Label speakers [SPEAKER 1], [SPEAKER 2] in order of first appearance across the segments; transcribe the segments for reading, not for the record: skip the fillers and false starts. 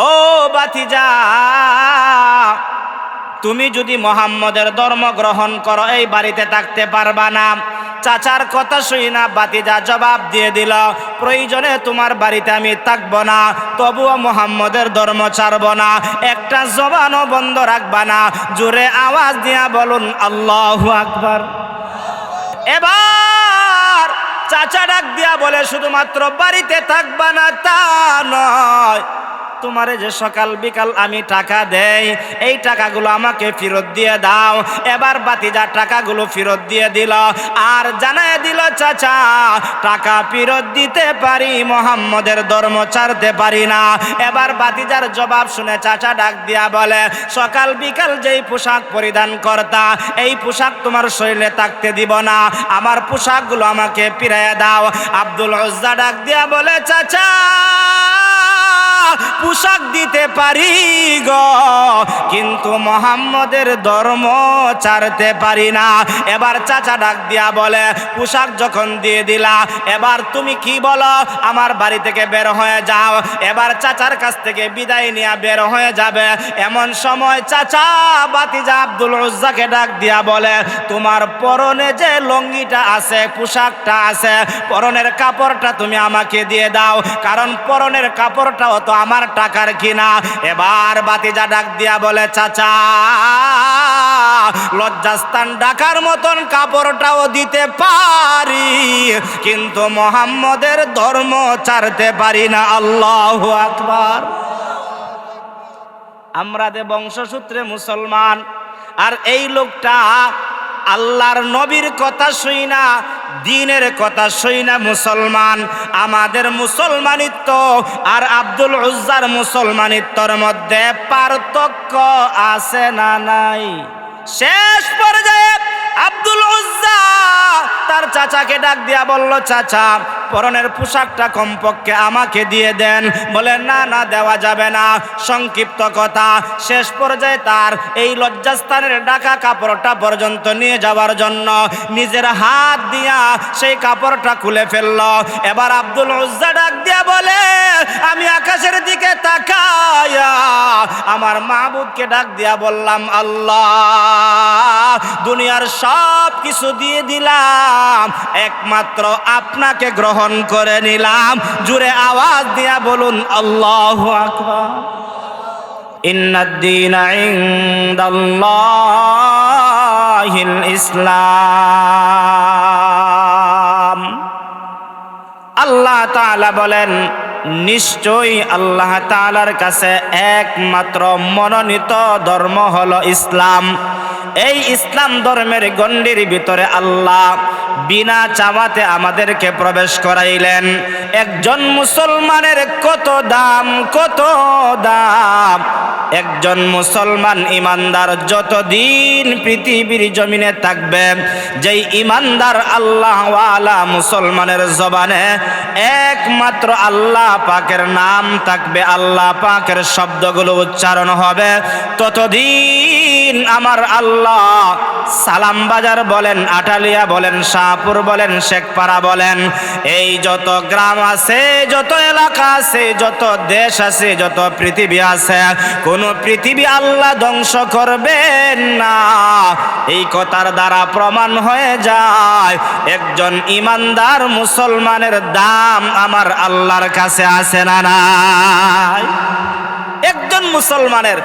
[SPEAKER 1] ও ভাতিজা, তুমি যদি মুহাম্মদের ধর্ম গ্রহণ করো এই বাড়িতে থাকতে পারবা না। চাচার কথা শুই না ভাতিজা জবাব দিয়ে দিল, প্রয়োজনে তোমার বাড়িতে আমি থাকবো না, তবুও মুহাম্মদের ধর্ম ছাড়বো না। একটা জবানও বন্ধ রাখবা না। জোরে আওয়াজ দিয়া বলুন আল্লাহু আকবার। এবার চাচা ডাক দিয়া বলে, শুধুমাত্র বাড়িতে থাকবা না তা নয়, তোমারে যে সকাল বিকাল আমি টাকা দেই, এই টাকাগুলো আমাকে ফেরত দিয়ে দাও। এবার ভাতিজা টাকাগুলো ফেরত দিয়ে দিল আর জানায় দিল, চাচা টাকা ফেরত দিতে পারি, মুহাম্মদের ধর্ম ছাড়তে পারি না। এবার ভাতিজার জবাব শুনে চাচা ডাক দিয়া বলে, সকাল বিকাল যেই পোশাক পরিধান করতা, এই পোশাক তোমার শরীরে থাকতে দিব না, আমার পোশাকগুলো আমাকে ফিরাইয়া দাও। আব্দুল উজ্জা ডাক দিয়া বলে, চাচা পোশাক দিতে পারি গো, কিন্তু মুহাম্মদের ধর্ম ছাড়তে পারি না। এবার চাচা ডাক দিয়া বলে, পোশাক যখন দিয়ে দিলা, এবার তুমি কি বলো, আমার বাড়ি থেকে বের হয়ে যাও। এবার চাচার কাছ থেকে বিদায় নিয়ে বের হয়ে যাবে। এমন সময় চাচা ভাতিজা আব্দুল উজ্জাকে ডাক দিয়া বলে, তোমার পরনে যে লঙ্গিটা আছে, পোশাকটা আছে, পরনের কাপড়টা তুমি আমাকে দিয়ে দাও, কারণ পরনের কাপড়টাও তো আমার টাকার কিনা। এবার ভাতিজা ডাক দিয়া বলে, চাচা লজ্জাস্থান ঢাকার মতন কাপড়টাও দিতে পারি, কিন্তু মুহাম্মদের ধর্ম ছাড়তে পারি না। আল্লাহু আকবার। আমরা যে বংশসূত্রে মুসলমান, আর এই লোকটা আল্লাহর নবীর কথা শুই না, দ্বীনের কথা শুই না মুসলমান। আমাদের মুসলমানিত্ব আর আব্দুল উজ্জার মুসলমানিত্বর মধ্যে পার্থক্য আছে না নাই? শেষ পর্যায়ে আব্দুল উজ্জা তার চাচাকে ডাক দিয়া বলল, চাচা পরনের পোশাকটা কমপক্ষে আমাকে দিয়ে দেন। বলে, না না, দেওয়া যাবে না। সংক্ষিপ্ত কথা, শেষ পর্যায়ে তার এই লজ্জাস্থানের ঢাকা কাপড়টা পর্যন্ত নিয়ে যাওয়ার জন্য নিজের হাত দিয়া সেই কাপড়টা খুলে ফেলল। এবার আব্দুল উজ্জা ডাক দিয়া বলে, আমি আকাশের দিকে তাকায়া আমার মাবুদকে ডাক দিয়া বললাম, আল্লাহ দুনিয়ার সব কিছু দিয়ে দিলাম, একমাত্র আপনাকে গ্রহণ করে নিলাম। জুড়ে আওয়াজ দিয়া বলুন আল্লাহু আকবার। ইন্নাদ-দীনা ইনদাল্লাহিল ইসলাম। আল্লাহ তাআলা বলেন, নিশ্চয়ই আল্লাহ তাআলার কাছে একমাত্র মনোনীত ধর্ম হলো ইসলাম। এই ইসলাম ধর্মের গণ্ডির ভিতরে আল্লাহ বিনা চাওয়াতে আমাদেরকে প্রবেশ করাইলেন। একজন মুসলমানের কত দাম, কত দাম! একজন মুসলমান ইমানদার যতদিন পৃথিবীর জমিনে থাকবে, যেই ইমানদার আল্লাহওয়ালা মুসলমানের জবানে একমাত্র আল্লাহ পাকের নাম থাকবে, আল্লাহ পাকের শব্দগুলো উচ্চারণ হবে, ততদিন আমার আল্লাহ সালাম বাজার বলেন, আটালিয়া বলেন, শাহপুর বলেন, শেখপাড়া বলেন, এই যত গ্রাম আছে, যত এলাকা আছে, যত দেশ আছে, যত পৃথিবী আছে, কোন পৃথিবী আল্লাহ ধ্বংস করবেন না। এই কথার দ্বারা প্রমাণ হয়ে যায় একজন ইমানদার মুসলমানের দাম আমার আল্লাহর কাছে আছে না নাই? একজন মুসলমানের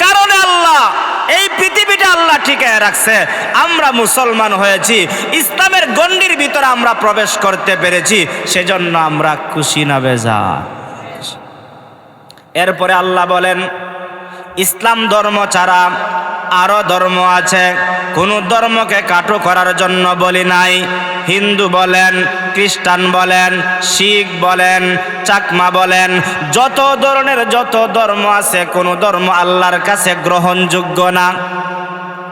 [SPEAKER 1] কারণে আল্লাহ এই পৃথিবীটা আল্লাহ ঠিকায় রাখছে। আমরা মুসলমান হয়েছি, ইসলামের গণ্ডির ভিতরে আমরা প্রবেশ করতে পেরেছি, সেজন্য আমরা খুশি না বেজার? এরপরে আল্লাহ বলেন, ইসলাম ধর্ম ছাড়া আরো ধর্ম আছে, কোন ধর্মকে কাটো করার জন্য বলি নাই। হিন্দু বলেন, খ্রিস্টান বলেন, শিখ বলেন, চাকমা বলেন, যত ধরনের যত ধর্ম আছে, কোন ধর্ম আল্লাহর কাছে গ্রহণযোগ্য না।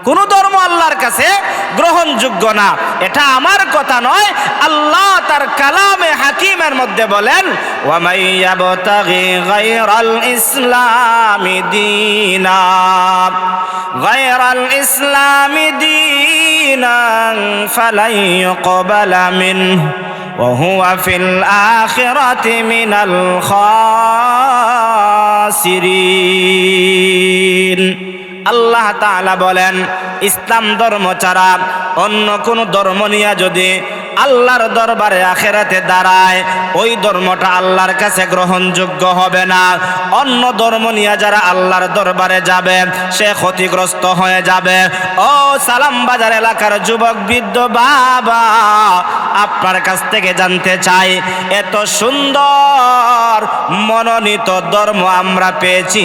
[SPEAKER 1] কোন ধর্ম আল্লাহর কাছে গ্রহণযোগ্য না। এটা আমার কথা নয়, আল্লাহ তার কালামে হাকিমের মধ্যে বলেন, ওয়া মাইয়াবতাগি গায়রাল ইসলামি দীনা, গায়রাল ইসলামি দীনান ফালাই ইউকবালা মিনহু ওয়া হুয়া ফিল আখিরাতি মিনাল খাসিরিন। খাসিরিন। আল্লাহ তাআলা বলেন, ইসলাম ধর্ম ছাড়া অন্য কোন ধর্ম নিয়ে যদি আল্লাহর দরবারে আখিরাতে দাঁড়ায়, ওই ধর্মটা আল্লাহর কাছে গ্রহণযোগ্য হবে না। অন্য ধর্ম নিয়ে যারা আল্লাহর দরবারে যাবে, সে ক্ষতিগ্রস্ত হয়ে যাবে। ও সালাম বাজার এলাকার যুবক বৃদ্ধ বাবা, আপনার কাছ থেকে জানতে চাই, এত সুন্দর মনোনীত ধর্ম আমরা পেয়েছি,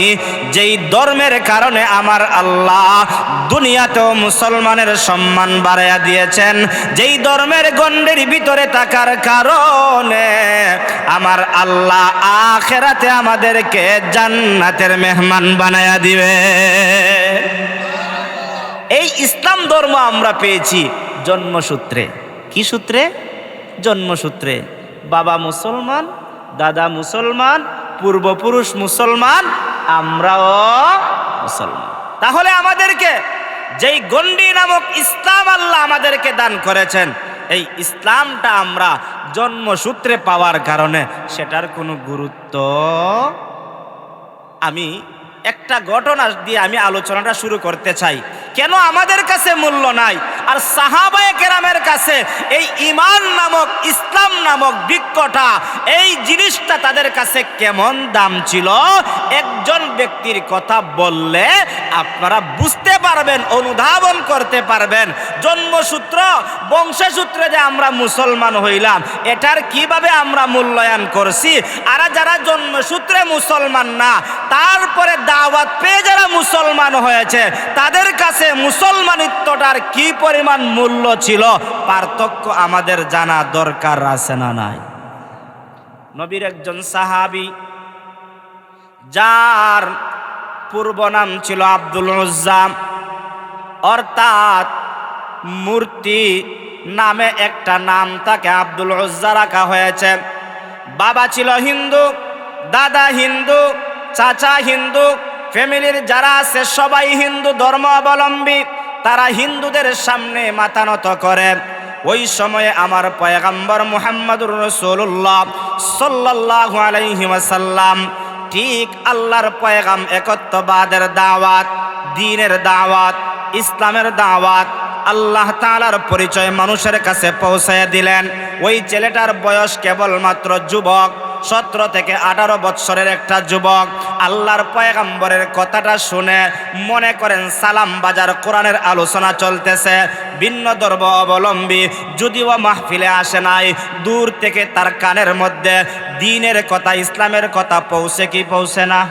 [SPEAKER 1] যেই ধর্মের কারণে আমার আল্লাহ দুনিয়াতেও মুসলমানের সম্মান বাড়াইয়া দিয়েছেন, যেই ধর্মের গণ্ডের ভিতরে থাকার কারণে আমার আল্লাহ আখিরাতে আমাদেরকে জান্নাতের মেহমান বানায়া দিবে। এই ইসলাম ধর্ম আমরা পেয়েছি জন্মসূত্রে। কি সূত্রে? জন্মসূত্রে। বাবা মুসলমান, দাদা মুসলমান, পূর্বপুরুষ মুসলমান, আমরাও মুসলমান। তাহলে আমাদেরকে যেই গণ্ডি নামক ইসলাম আল্লাহ আমাদেরকে দান করেছেন, এই ইসলামটা আমরা জন্মসূত্রে পাওয়ার কারণে সেটার কোনো গুরুত্ব, আমি একটা ঘটনা দিয়ে আমি আলোচনাটা শুরু করতে চাই। কেন আমাদের কাছে মূল্য নাই, আর সাহাবায়ে কেরামের কাছে এই ঈমান নামক, ইসলাম নামক বৃক্ষটা, এই জিনিসটা তাদের কাছে কেমন দাম ছিল, একজন ব্যক্তির কথা বললে আপনারা বুঝতে পারবেন, অনুধাবন করতে পারবেন। জন্মসূত্র, বংশসূত্রে যে আমরা মুসলমান হইলাম, এটার কিভাবে আমরা মূল্যায়ন করছি। আর যারা জন্মসূত্রে মুসলমান না, তারপরে দাওয়াত পেয়ে যারা মুসলমান হয়েছে, তাদের কাছে মুসলমানিত্বটার কি পরিমাণ মূল্য ছিল, পার্থক্য আমাদের জানা দরকার আছে না নাই? নবীর একজন সাহাবী, যার পূর্ব নাম ছিল আব্দুল উজ্জা, অর্থাৎ মূর্তি নামে একটা নাম তাকে আব্দুল উজ্জা রাখা হয়েছে। বাবা ছিল হিন্দু, দাদা হিন্দু, চাচা হিন্দু, ফ্যামিলির যারা আছে সবাই হিন্দু ধর্ম অবলম্বী, তারা হিন্দুদের সামনে মাথা নত করে। ওই সময়ে আমার পয়গম্বর মুহাম্মদুর রাসূলুল্লাহ সাল্লাল্লাহু আলাইহি ওয়াসাল্লাম ঠিক আল্লাহর পয়গাম, একত্ববাদের দাওয়াত, দ্বীনের দাওয়াত, ইসলামের দাওয়াত, আল্লাহ তাআলার পরিচয় মানুষের কাছে পৌঁছায় দিলেন। ওই ছেলেটার বয়স কেবলমাত্র যুবক, 17 থেকে 18 বৎসরের একটা যুবক। আল্লাহর পয়গম্বরের কথাটা শুনে মনে করেন সালাম বাজার কোরআনের আলোচনা চলতেছে, ভিন্ন ধর্ম অবলম্বী যদিও মাহফিলে আসে নাই, দূর থেকে তার কানের মধ্যে দ্বীনের কথা, ইসলামের কথা পৌঁছে কি পৌঁছে না?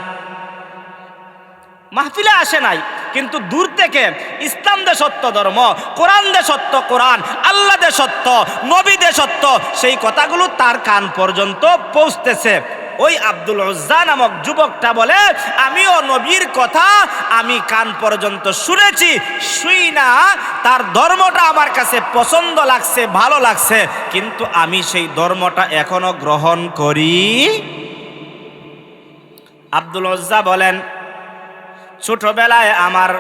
[SPEAKER 1] মাহফিলে আসে নাই, কিন্তু দূর থেকে ইসলাম দে সত্য ধর্ম, কোরআন দে সত্য কোরআন, আল্লাহ দে সত্য, নবী দে সত্য, সেই কথাগুলো তার কান পর্যন্ত পৌঁছতেছে। ওই আব্দুল উজ্জা নামক যুবকটা বলে, আমিও নবীর কথা আমি কান পর্যন্ত শুনেছি, শুই না তার ধর্মটা আমার কাছে পছন্দ লাগছে, ভালো লাগছে, কিন্তু আমি সেই ধর্মটা এখনো গ্রহণ করি। আব্দুল উজ্জা বলেন, ছোটবেলায় আমার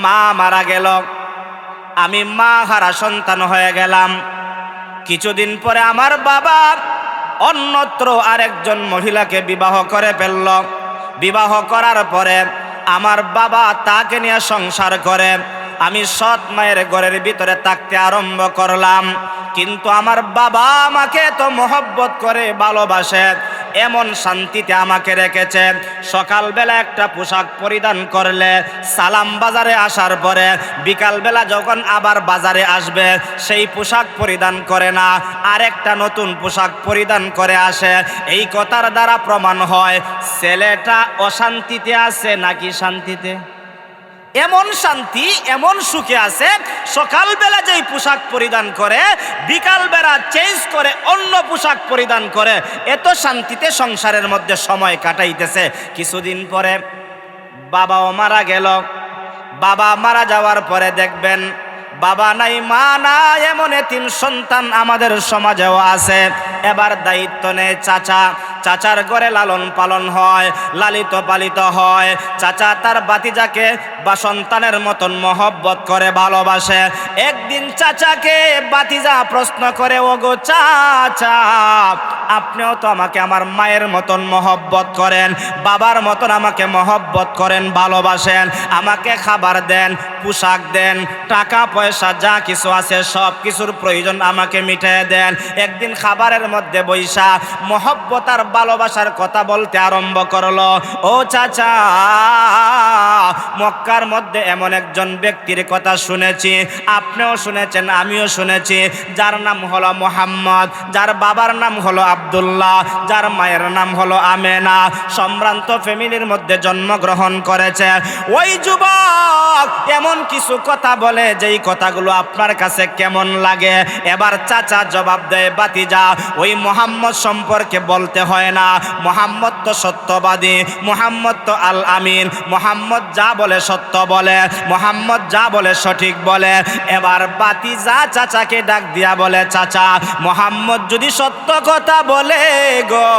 [SPEAKER 1] মা মারা গেল, আমি মা হারা সন্তান হয়ে গেলাম। কিছুদিন পরে আমার বাবা অন্যত্র আরেকজন মহিলাকে বিবাহ করে ফেলল। বিবাহ করার পরে আমার বাবা তাকে নিয়ে সংসার করে, আমি সৎ মায়ের ঘরের ভিতরে থাকতে আরম্ভ করলাম। কিন্তু আমার বাবা আমাকে এত মহব্বত করে, ভালোবাসে, এমন শান্তিতে আমাকে রেখেছে। সকালবেলা একটা পোশাক পরিধান করলে, সালাম বাজারে আসার পরে বিকালবেলা যখন আবার বাজারে আসবে, সেই পোশাক পরিধান করে না, আরেকটা নতুন পোশাক পরিধান করে আসে। এই কথার দ্বারা প্রমাণ হয় ছেলেটা অশান্তিতে আছে নাকি শান্তিতে? এমন শান্তি, এমন সুখে আছে, সকালবেলা যেই পোশাক পরিধান করে, বিকালবেলা চেঞ্জ করে অন্য পোশাক পরিধান করে, এত শান্তিতে সংসারের মধ্যে সময় কাটাইতেছে। কিছুদিন পরে বাবাও মারা গেল। বাবা মারা যাওয়ার পরে দেখবেন বাবা নাই, মা নাই, এমন এতিম সন্তান আমাদের সমাজেও আছে। এবার দায়িত্ব নেয় চাচা। চাচার ঘরে লালন পালন হয়, লালিত পালিত হয়। চাচা তার বাতিজাকে বা সন্তানের মতন মহব্বত করে, ভালোবাসে। একদিন চাচাকে বাতিজা প্রশ্ন করে, ওগো চাচা, আপনিও তো আমাকে আমার মায়ের মতন মহব্বত করেন, বাবার মতন আমাকে মহব্বত করেন, ভালোবাসেন, আমাকে খাবার দেন, পোশাক দেন, টাকা পয়সা যা কিছু আছে সব কিছুর প্রয়োজন আমাকে মিটিয়ে দেন। একদিন খাবারের মধ্যে বৈশা মহব্বত আর ভালোবাসার কথা বলতে আরম্ভ করলো। ও চাচা, মক্কার মধ্যে এমন একজন ব্যক্তির কথা শুনেছি, আপনিও শুনেছেন, আমিও শুনেছি, যার নাম হলো মুহাম্মদ, যার বাবার নাম হলো আব্দুল্লাহ, যার মায়ের নাম হলো আমেনা, সম্ভ্রান্ত ফ্যামিলির মধ্যে জন্মগ্রহণ করেছে। ওই যুবক এমন কিছু কথা বলে যেই কথাগুলো আপনার কাছে কেমন লাগে? এবার চাচা জবাব দেয়, বাতিজা, ওই মুহাম্মদ সম্পর্কে বলতে হয় না, মুহাম্মদ তো সত্যবাদী, মুহাম্মদ তো আল আমিন, মুহাম্মদ যা বলে সত্য বলে, মুহাম্মদ যা বলে সঠিক বলে। এবার বাতিজা চাচাকে ডাক দিয়া বলে, চাচা, মুহাম্মদ যদি সত্য কথা বলে গো,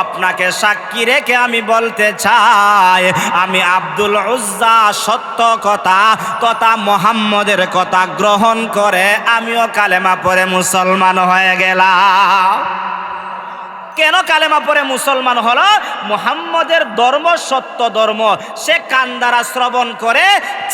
[SPEAKER 1] আপনাকে সাক্ষী রেখে আমি বলতে চাই, আমি আব্দুল উজ্জা সত্য কথা তথা মুহাম্মদের কথা গ্রহণ করে আমিও কালেমা পড়ে মুসলমান হয়ে গেলাম। কেন কালেমা পড়ে মুসলমান হলো? মুহাম্মদের ধর্ম সত্য ধর্ম। সে কান দ্বারা শ্রবণ করে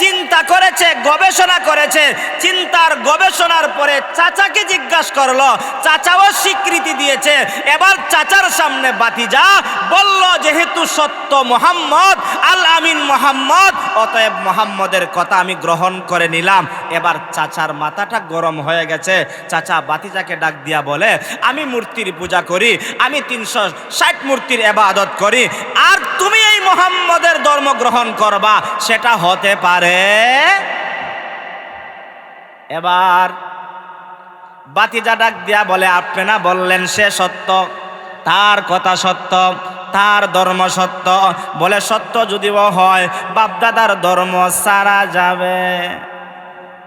[SPEAKER 1] চিন্তা করেছে, গবেষণা করেছে, চিন্তার গবেষণার পরে চাচাকে জিজ্ঞাসা করলো, চাচাও স্বীকৃতি দিয়েছে। এবার চাচার সামনে বাতিজা বলল, যেহেতু সত্য মুহাম্মদ, আল আমিন মুহাম্মদ, অতএব মুহাম্মদের কথা আমি গ্রহণ করে নিলাম। এবার চাচার মাথাটা গরম হয়ে গেছে। চাচা বাতিজাকে ডাক দিয়া বলে, আমি মূর্তির পূজা করি, আমি 360 মূর্তির ইবাদত করি, আর তুমি এই মুহাম্মদের ধর্ম গ্রহণ করবা, সেটা হতে পারে? এবার বাতিজা ডাক দিয়া বলে, আপনি না বললেন সে সত্য, তার কথা সত্য, তার ধর্ম সত্য, বলে সত্য যদিও হয় বাপদাদার ধর্ম সারা যাবে।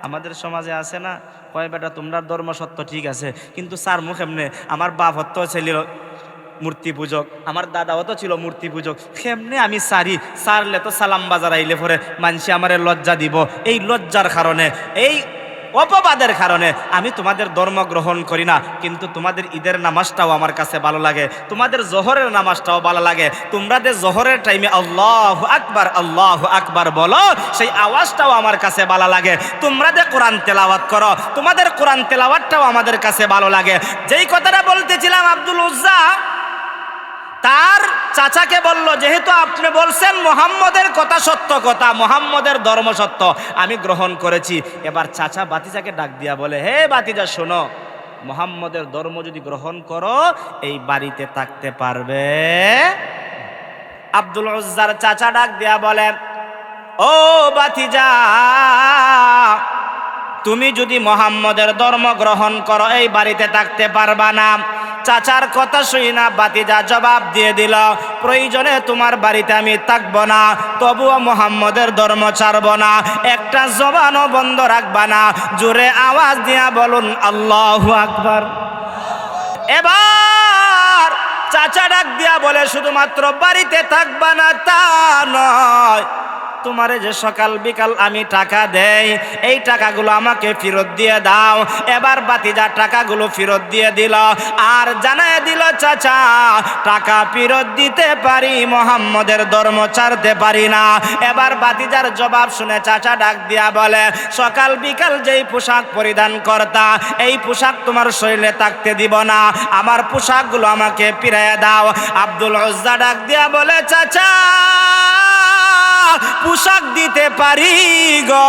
[SPEAKER 1] আমাদের সমাজে আছে না, কয় বেটা তোমরা ধর্ম সত্য ঠিক আছে, কিন্তু স্যার মুখ এমনি, আমার বাপ হত্য ছিল মূর্তি পূজক, আমার দাদাও তো ছিল মূর্তি পূজক, কেমনে আমি সারলে তো সালাম বাজার আইলে পরে মানুষে আমারে লজ্জা দিব। এই লজ্জার কারণে, এই অপবাদের কারণে আমি তোমাদের ধর্ম গ্রহণ করি না। কিন্তু তোমাদের ঈদের নামাজটাও আমার কাছে ভালো লাগে, তোমাদের জোহরের নামাজটাও ভালো লাগে। তোমরা যে জোহরের টাইমে আল্লাহু আকবার, আল্লাহু আকবার বলো, সেই আওয়াজটাও আমার কাছে ভালো লাগে। তোমরা যে কোরআন তেলাওয়াত করো, তোমাদের কোরআন তেলাওয়াতটাও আমাদের কাছে ভালো লাগে। যেই কথাটা বলতেছিলাম, আব্দুল উজ্জা তার চাচাকে বলল, যেহেতু আপনি বলছেন মুহাম্মদের কথা সত্য কথা, মুহাম্মদের ধর্ম সত্য, আমি গ্রহণ করেছি। এবার চাচা বাতিজাকে ডাক দিয়া বলে, হে বাতিজা শোনো, মুহাম্মদের ধর্ম যদি গ্রহণ করো এই বাড়িতে থাকতে পারবে? আব্দুল উজ্জার চাচা ডাক দিয়া বলে, ও বাতিজা, তুমি যদি মুহাম্মদের ধর্ম গ্রহণ করো এই বাড়িতে থাকতে পারবা না। চাচার কথা শুই না বাতিজা জবাব দিয়ে দিল, প্রয়োজনে তোমার বাড়িতে আমি থাকবো না, তবুও মুহাম্মদের ধর্ম ছাড়বো না। একটা জবানও বন্ধ রাখবা না, জোরে আওয়াজ দিয়া বলুন আল্লাহু আকবার। এবার চাচা ডাক দিয়া বলে, শুধুমাত্র বাড়িতে থাকবা না তা নয়, তোমারে যে সকাল বিকাল আমি টাকা দেই, এই টাকাগুলো আমাকে ফেরত দিয়ে দাও। এবার বাতিজা টাকাগুলো ফেরত দিয়ে দিল, আর জানায় দিল, চাচা টাকা ফেরত দিতে পারি, মুহাম্মদের ধর্ম ছাড়তে পারি না। এবার বাতিজার জবাব শুনে চাচা ডাক দিয়া বলে, সকাল বিকাল যেই পোশাক পরিধান করতা, এই পোশাক তোমার শরীরে থাকতে দিব না, আমার পোশাকগুলো আমাকে ফিরিয়ে দাও। আব্দুল উজ্জা ডাক দিয়া বলে, চাচা পোশাক দিতে পারি গো,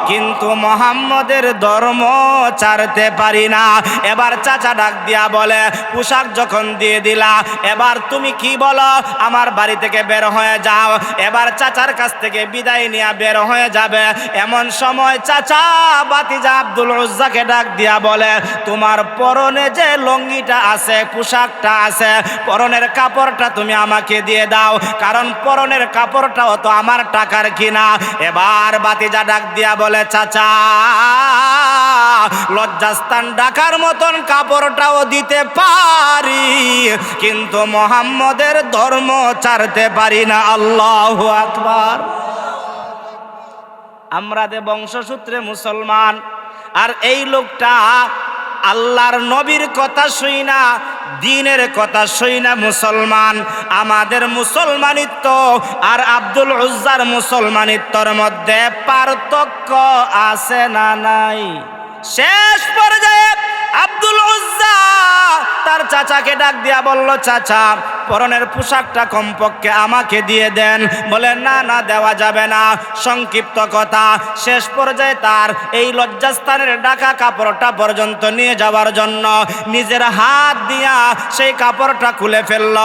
[SPEAKER 1] কিন্তু মুহাম্মদের ধর্ম ছাড়তে পারি না। এবার চাচা ডাক দিয়া বলে, পোশাক যখন দিয়ে দিলা, এবার তুমি কি বলো, আমার বাড়ি থেকে বের হয়ে যাও। এবার চাচার কাছ থেকে বিদায় নিয়ে বের হয়ে যাবে, এমন সময় চাচা বাতিজা আব্দুল উজ্জাকে ডাক দিয়া বলে, তোমার পরনে যে লঙ্গিটা আছে, পোশাকটা আছে, পরনের কাপড়টা তুমি আমাকে দিয়ে দাও, কারণ পরনের কাপড়টাও তো আমার টাকার কিনা। এবার বাতিজা ডাক দিয়া বলে, চাচা লজ্জাস্থান ঢাকার মতন কাপড়টাও দিতে পারি, কিন্তু মুহাম্মদের ধর্ম ছাড়তে পারি না। আল্লাহু আকবার। আমরা যে বংশসূত্রে মুসলমান, আর এই লোকটা আল্লাহর নবীর কথা শুই না, দ্বীনের কথা শুই না মুসলমান। আমাদের মুসলমানিত্ব আর আব্দুল উজ্জার মুসলমানিত্বর মধ্যে পার্থক্য আছে না নাই? শেষ পর্যায়ে আব্দুল উজ্জা তার চাচাকে ডাক দিয়া বলল, চাচা পরনের পোশাকটা কমপক্ষে আমাকে দিয়ে দেন। বলে না না, দেওয়া যাবে না। সংক্ষিপ্ত কথা, শেষ পর্যায়ে তার এই লজ্জাস্থানের ঢাকা কাপড়টা পর্যন্ত নিয়ে যাওয়ার জন্য নিজের হাত দিয়া সেই কাপড়টা খুলে ফেলল।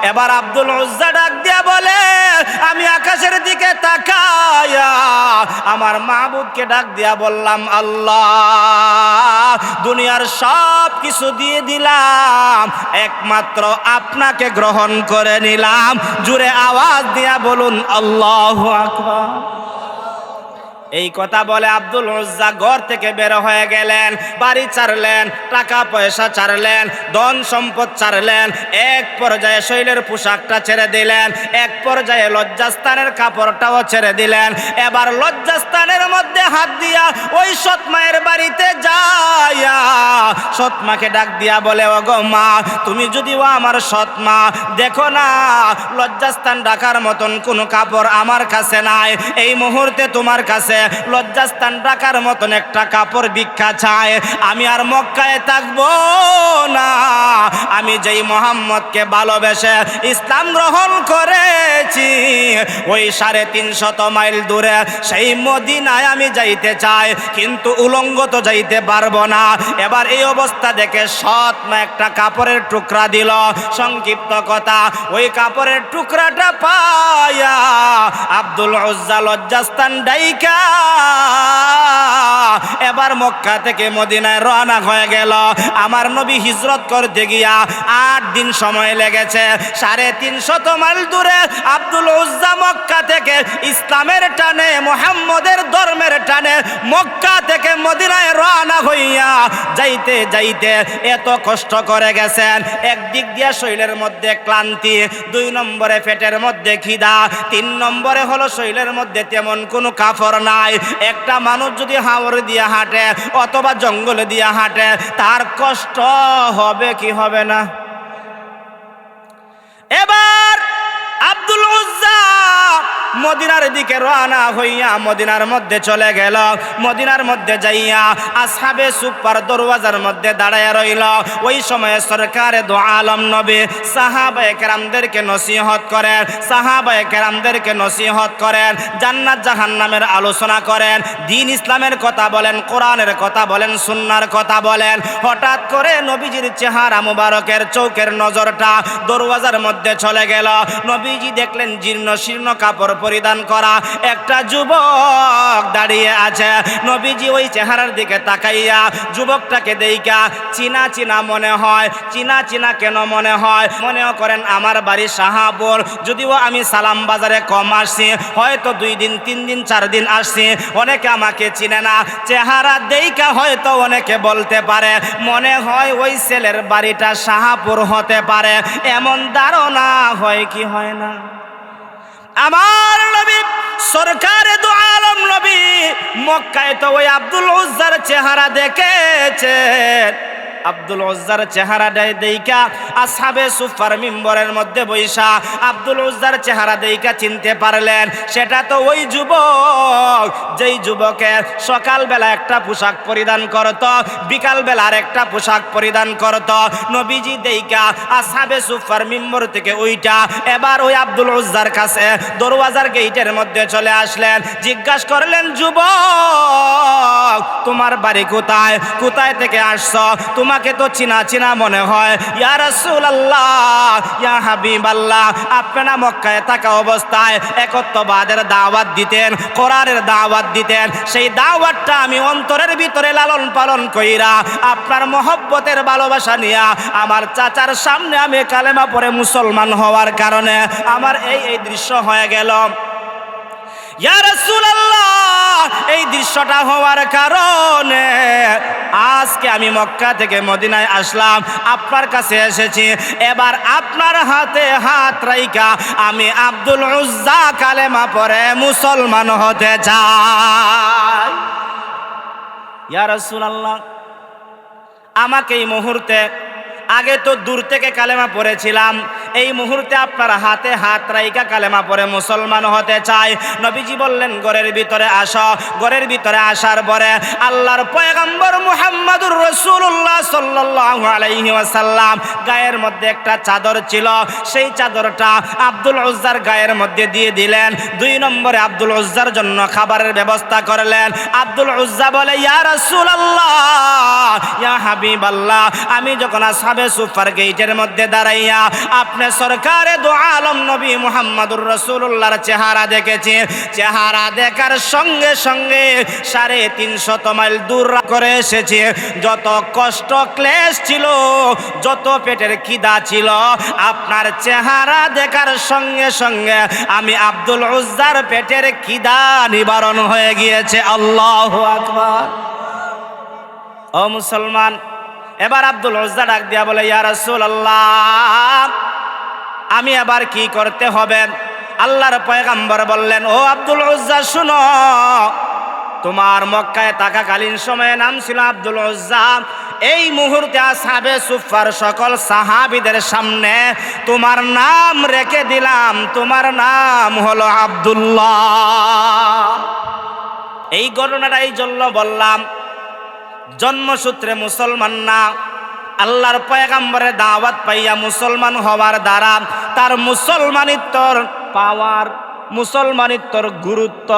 [SPEAKER 1] এবার আব্দুল উজ্জা ডাক দিয়া বলে, আমি আকাশের দিকে তাকায়া আমার মাবুদকে ডাক দিয়া বললাম, আল্লাহ দুনিয়ার সব কিছু দিয়ে দিলাম, একমাত্র আপনাকে গ্রহণ করে নিলাম। জুড়ে আওয়াজ দিয়া বলুন আল্লাহু আকবার। এই কথা বলে আব্দুল উজ্জা ঘর থেকে বের হয়ে গেলেন। বাড়ি ছাড়লেন, টাকা পয়সা ছাড়লেন, ধন সম্পদ ছাড়লেন। এক পর্যায়ে শৈলের পোশাকটা ছেড়ে দিলেন, এক পর্যায়ে লজ্জাস্থানের কাপড়টাও ছেড়ে দিলেন। এবার লজ্জাস্থানের মধ্যে হাত দিয়া ওই সৎ মায়ের বাড়িতে যাইয়া সৎ মাকে ডাক দিয়া বলে, ওগো মা, তুমি যদিও আমার সৎ মা, দেখো না লজ্জাস্থান ঢাকার মতন কোনো কাপড় আমার কাছে নাই। এই মুহূর্তে তোমার কাছে লজ্জাস্থান ঢাকার মতন একটা কাপড় ভিক্ষা চাই। আমি আর মক্কায় থাকবো না। আমি যেই মুহাম্মদকে ভালোবেসে ইসলাম গ্রহণ করেছি, ওই 350 মাইল দূরে সেই মদিনায় আমি যাইতে চাই, কিন্তু উলঙ্গ তো যাইতে পারবো না। এবার এই অবস্থা দেখে সৎ মা একটা কাপড়ের টুকরা দিল। সংক্ষিপ্ত কথা, ওই কাপড়ের টুকরাটা পায়া আব্দুল উজ্জা লজ্জাস্থান ডাইকা এবার মক্কা থেকে মদিনায় রওনা হয়ে গেল। আমার নবী হিজরত করতে গিয়া 8 দিন সময় লেগেছে। 350 মাইল দূরে আব্দুল উজ্জা মক্কা থেকে ইসলামের টানে, মুহাম্মদের ধর্মের টানে মক্কা থেকে মদিনায় রওনা হইয়া যাইতে যাইতে এত কষ্ট করে গেছেন। একদিক দিয়া শরীরের মধ্যে ক্লান্তি, 2 নম্বরে পেটের মধ্যে খিদা, 3 নম্বরে হলো শরীরের মধ্যে তেমন কোনো কাপড় নাই। একটা মানুষ যদি হাওর দিয়া হাঁটে অথবা জঙ্গলে দিয়া হাঁটে, তার কষ্ট হবে কি হবে না? এবার আব্দুল উজ্জা মদিনার দিকে রওনা হইয়া মদিনার মধ্যে চলে গেল। মদিনার মধ্যে যাইয়া আসহাবে সুফার দরওয়াজার মধ্যে দাঁড়ায় রইল। ওই সময়ে সরকারে দো আলম নবী সাহাবায়ে কেরামদেরকে নসিহত করেন, সাহাবায়ে কেরামদেরকে নসিহত করেন, জান্নাত জাহান্নামের আলোচনা করেন, দ্বীন ইসলামের কথা বলেন, কোরআনের কথা বলেন, সুন্নাহর কথা বলেন। হঠাৎ করে নবীজির চেহারা মুবারকের চোখের নজরটা দরওয়াজার মধ্যে চলে গেল। নবীজি দেখলেন জীর্ণ শীর্ণ কাপড় পরিধান করা একটা যুবক দাঁড়িয়ে আছে। নবীজি ওই চেহারার দিকে তাকাইয়া যুবকটাকে দেইকা চিনা চিনা মনে হয়। চিনা চিনা কেন মনে হয়? মনেও করেন আমার বাড়ি শাহাপুর, যদিও আমি সালাম বাজারে কম আসছি, হয়তো 2 দিন 3 দিন 4 দিন আসছি, অনেকে আমাকে চিনে না। চেহারা দেইকা হয়তো অনেকে বলতে পারে মনে হয় ওই ছেলের বাড়িটা শাহাপুর হতে পারে, এমন ধারণা হয় কি হয় না? আমার নবী সরকারে দো আলম নবী মক্কায় তো ওই আব্দুল উজ্জার চেহারা দেখেছেন। আব্দুল উজ্জার চেহারা দেইকা আসহাবে সুফার মিম্বরের মধ্যে বৈশা আব্দুল উজ্জার চেহারা দেইকা চিনতে পারলেন সেটা তো ওই যুবক, যেই যুবকের সকালবেলা একটা পোশাক পরিধান করত, বিকালবেলা আর একটা পোশাক পরিধান করত। নবীজি দেইকা আসহাবে সুফার মিম্বর থেকে ওইটা এবার ওই আব্দুল উজ্জার কাছে দরওয়াজার গেটের মধ্যে চলে আসলেন। জিজ্ঞাসা করলেন, যুবক তোমার বাড়ি কোথায়, কোথায় থেকে আসছো? তোমাকে তো চিনা চিনা মনে হয়। ইয়া রাসূলুল্লাহ, ইয়া হাবিবাল্লাহ, আপনারা মক্কায় থাকা অবস্থায় একত্ববাদের দাওয়াত দিতেন, কোরআনের দাওয়াত দিতেন। সেই দাওয়াতটা আমি অন্তরের ভিতরে লালন পালন কইরা আপনার মহব্বতের ভালোবাসা নিয়া আমার চাচার সামনে আমি কালেমা পড়ে মুসলমান হওয়ার কারণে আমার এই দৃশ্য হয়ে গেল। ইয়া রাসূলুল্লাহ, এই দৃশ্যটা হওয়ার কারণে আজকে আমি মক্কা থেকে মদিনায় আসলাম, আপনার কাছে এসেছি। এবার আপনার হাতে হাত রাইখা আমি আব্দুল উজ্জা কালেমা পড়ে মুসলমান হতে চাই। ইয়া রাসূলুল্লাহ, আমাকে এই মুহূর্তে, আগে তো দূর থেকে কালেমা পড়েছিলাম, এই মুহূর্তে আপনার হাতে হাত রাইখা কালেমা পড়ে মুসলমান হতে চাই। নবীজি বললেন ঘরের ভিতরে আসো। ঘরের ভিতরে আসার পরে আল্লাহর পয়গম্বর মুহাম্মদুর রাসূলুল্লাহ সাল্লাল্লাহু আলাইহি ওয়াসাল্লাম গায়ের মধ্যে একটা চাদর ছিল, সেই চাদরটা আব্দুল উজ্জার গায়ের মধ্যে দিয়ে দিলেন। 2 নম্বরে আব্দুল উজ্জার জন্য খাবারের ব্যবস্থা করলেন। আব্দুল উজ্জা বলে, ইয়া রাসূলুল্লাহ, ইয়া হাবিবাল্লাহ, আমি যখন আসহাবে সুফার গেটের মধ্যে দাঁড়াইয়া আপনি সরকারে দু আলম নবী মুহাম্মদুর রাসূলুল্লাহর চেহারা দেখেছি, চেহারা দেখার সঙ্গে সঙ্গে 350 মাইল দূর করে এসেছি। যত কষ্ট ক্লেশ ছিল, যত পেটের খিদা ছিল, আপনার চেহারা দেখার সঙ্গে সঙ্গে আমি আব্দুল উজ্জার পেটের খিদা নিবারণ হয়ে গিয়েছে। আল্লাহু আকবার। ও মুসলমান, এবার আব্দুল উজ্জা ডাক দিয়া বলে, ইয়া রাসূলুল্লাহ, আমি এবার কি করতে হবে? আল্লাহর পয়গম্বর বললেন, ও আব্দুল উজ্জা শুনো, তোমার মক্কায় থাকাকালীন সময়ে নাম ছিল আব্দুল উজ্জা। এই মুহূর্তে আসহাবে সুফার সকল সাহাবীদের সামনে তোমার নাম রেখে দিলাম, তোমার নাম হলো আব্দুল্লাহ। এই ঘটনাটা এই জন্য বললাম, জন্মসূত্রে মুসলমান না, আল্লাহর পয়গম্বরের দাওয়াত পাইয়া মুসলমান হওয়ার দ্বারা তার মুসলমানিত্বর পাওয়ার, মুসলমানিত্বর গুরুত্ব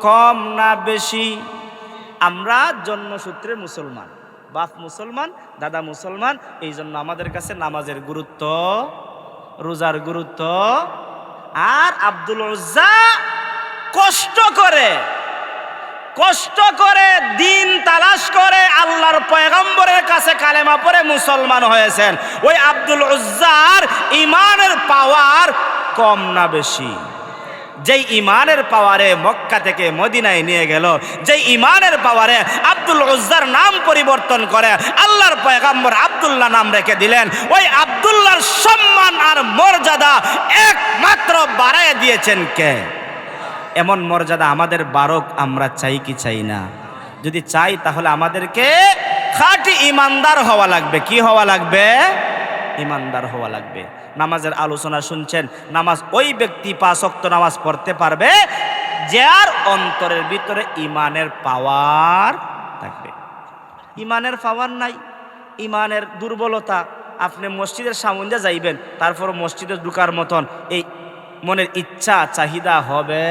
[SPEAKER 1] কম না বেশি? আমরা জন্মসূত্রে মুসলমান, বাপ মুসলমান, দাদা মুসলমান, এই জন্য আমাদের কাছে নামাজের গুরুত্ব, রোজার গুরুত্ব। আর আব্দুল উজ্জা কষ্ট করে দিন তালাশ করে আল্লাহর পয়গম্বরের কাছে কালেমা পড়ে মুসলমান হয়েছেন। ওই আব্দুল উজ্জার ইমানের পাওয়ার কম না বেশি? যেই ইমানের পাওয়ারে মক্কা থেকে মদিনায় নিয়ে গেল, যেই ইমানের পাওয়ারে আব্দুল উজ্জার নাম পরিবর্তন করে আল্লাহর পয়গম্বর আব্দুল্লাহ নাম রেখে দিলেন, ওই আব্দুল্লাহর সম্মান আর মর্যাদা একমাত্র বাড়ায় দিয়েছেন কে? এমন মর্যাদা আমাদের বারক, আমরা চাই কি চাই না? যদি চাই তাহলে আমাদেরকে খাঁটি ইমানদার হওয়া লাগবে। কি হওয়া লাগবে? ইমানদার হওয়া লাগবে। নামাজের আলোচনা শুনছেন, নামাজ ওই ব্যক্তি 5 ওয়াক্ত নামাজ পড়তে পারবে যার অন্তরের ভিতরে ইমানের পাওয়ার থাকবে। ইমানের পাওয়ার নাই, ইমানের দুর্বলতা। আপনি মসজিদের সামনে যাইবেন, তারপর মসজিদে ঢুকার মতন এই মনের ইচ্ছা চাহিদা হবে